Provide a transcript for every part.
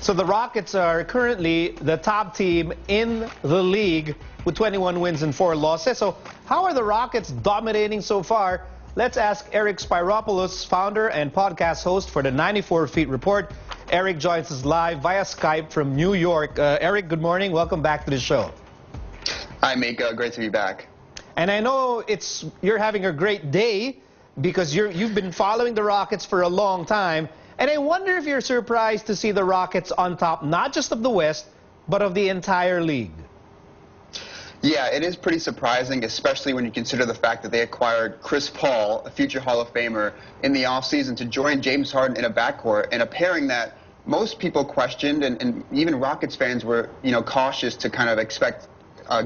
So the Rockets are currently the top team in the league with 21 wins and 4 losses. So how are the Rockets dominating so far? Let's ask Eric Spyropoulos, founder and podcast host for the 94 Feet Report. Eric joins us live via Skype from New York. Eric, good morning. Welcome back to the show. Hi, Mico. Great to be back. And I know you're having a great day because you've been following the Rockets for a long time. And I wonder if you're surprised to see the Rockets on top, not just of the West, but of the entire league. Yeah, it is pretty surprising, especially when you consider the fact that they acquired Chris Paul, a future Hall of Famer, in the offseason to join James Harden in a backcourt, and a pairing that most people questioned, and even Rockets fans were, cautious to kind of expect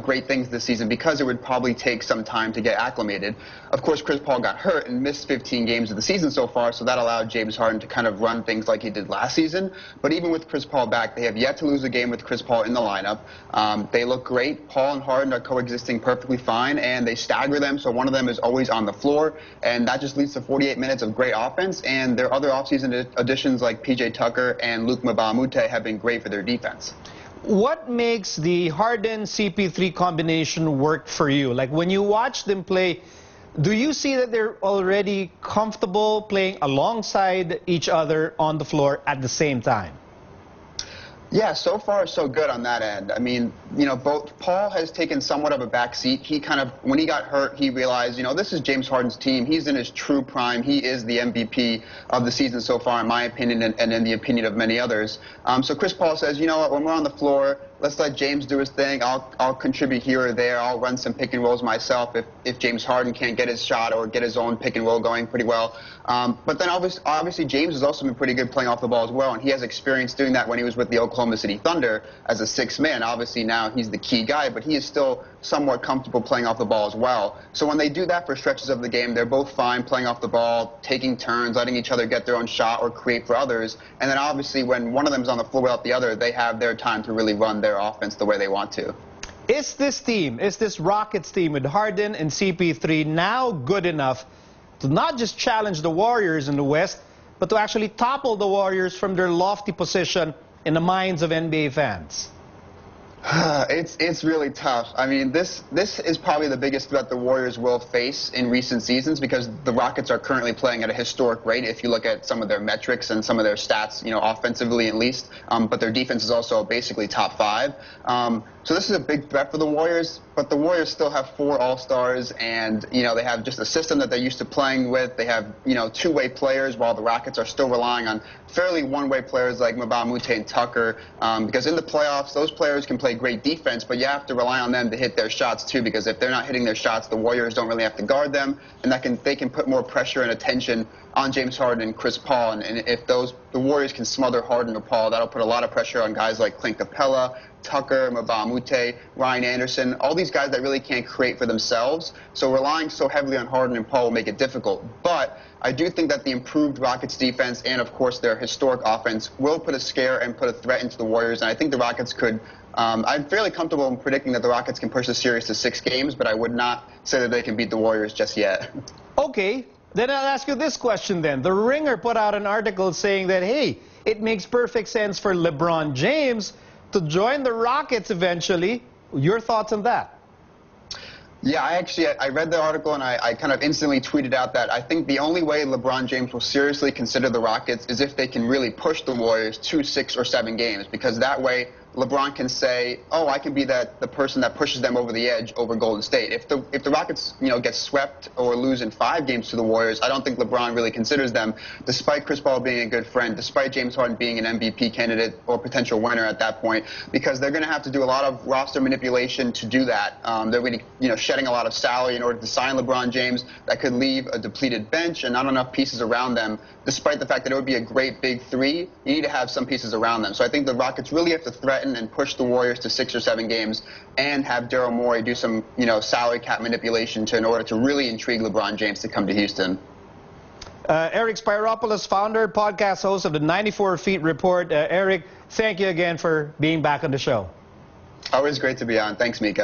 great things this season because it would probably take some time to get acclimated. Of course, Chris Paul got hurt and missed 15 games of the season so far, so that allowed James Harden to kind of run things like he did last season. But even with Chris Paul back, they have yet to lose a game with Chris Paul in the lineup. They look great. Paul and Harden are coexisting perfectly fine, and they stagger them, so one of them is always on the floor, and that just leads to 48 minutes of great offense. And their other offseason additions like PJ Tucker and Luc Mbah a Moute have been great for their defense. What makes the Harden-CP3 combination work for you? Like when you watch them play, do you see that they're already comfortable playing alongside each other on the floor at the same time? Yeah, so far so good on that end. I mean, both Paul has taken somewhat of a back seat. He kind of, when he got hurt, he realized, this is James Harden's team. He's in his true prime. He is the MVP of the season so far, in my opinion, and in the opinion of many others. So Chris Paul says, you know what, when we're on the floor, let's let James do his thing. I'll contribute here or there. I'll run some pick and rolls myself if James Harden can't get his shot or get his own pick and roll going pretty well. But then obviously James has also been pretty good playing off the ball as well, and he has experience doing that when he was with the Oklahoma City Thunder as a sixth man. Obviously now he's the key guy, but he is still somewhat comfortable playing off the ball as well. So when they do that for stretches of the game, they're both fine playing off the ball, taking turns, letting each other get their own shot or create for others. And then obviously when one of them is on the floor without the other, they have their time to really run their offense the way they want to. Is this Rockets team with Harden and CP3 now good enough to not just challenge the Warriors in the West, but to actually topple the Warriors from their lofty position in the minds of NBA fans? It's really tough. I mean, this is probably the biggest threat the Warriors will face in recent seasons because the Rockets are currently playing at a historic rate if you look at some of their metrics and some of their stats, offensively at least. But their defense is also basically top 5. So this is a big threat for the Warriors, but the Warriors still have 4 All-Stars, and, they have just a system that they're used to playing with. They have, two-way players, while the Rockets are still relying on fairly one-way players like Mbah a Moute and Tucker, because in the playoffs, those players can play great defense, but you have to rely on them to hit their shots, too, because if they're not hitting their shots, the Warriors don't really have to guard them, and they can put more pressure and attention on James Harden and Chris Paul, and if the Warriors can smother Harden or Paul, that'll put a lot of pressure on guys like Clint Capella, Tucker, Mbah a Moute, Ryan Anderson, all these guys that really can't create for themselves. So relying so heavily on Harden and Paul will make it difficult. But I do think that the improved Rockets defense and, of course, their historic offense will put a scare and put a threat into the Warriors. And I think the Rockets could I'm fairly comfortable in predicting that the Rockets can push the series to 6 games, but I would not say that they can beat the Warriors just yet. Okay. Then I'll ask you this question then. The Ringer put out an article saying that, hey, it makes perfect sense for LeBron James to join the Rockets eventually. Your thoughts on that? Yeah, I read the article and I kind of instantly tweeted out that I think the only way LeBron James will seriously consider the Rockets is if they can really push the Warriors to 6 or 7 games, because that way LeBron can say, oh, I can be the person that pushes them over the edge over Golden State. If the Rockets, get swept or lose in 5 games to the Warriors, I don't think LeBron really considers them, despite Chris Paul being a good friend, despite James Harden being an MVP candidate or potential winner at that point, because they're going to have to do a lot of roster manipulation to do that. They're going to, shedding a lot of salary in order to sign LeBron James. That could leave a depleted bench and not enough pieces around them, despite the fact that it would be a great big 3. You need to have some pieces around them. So I think the Rockets really have to threaten and push the Warriors to 6 or 7 games and have Daryl Morey do some, salary cap manipulation in order to really intrigue LeBron James to come to Houston. Eric Spyropoulos, founder, podcast host of the 94 Feet Report. Eric, thank you again for being back on the show. Always great to be on. Thanks, Mico.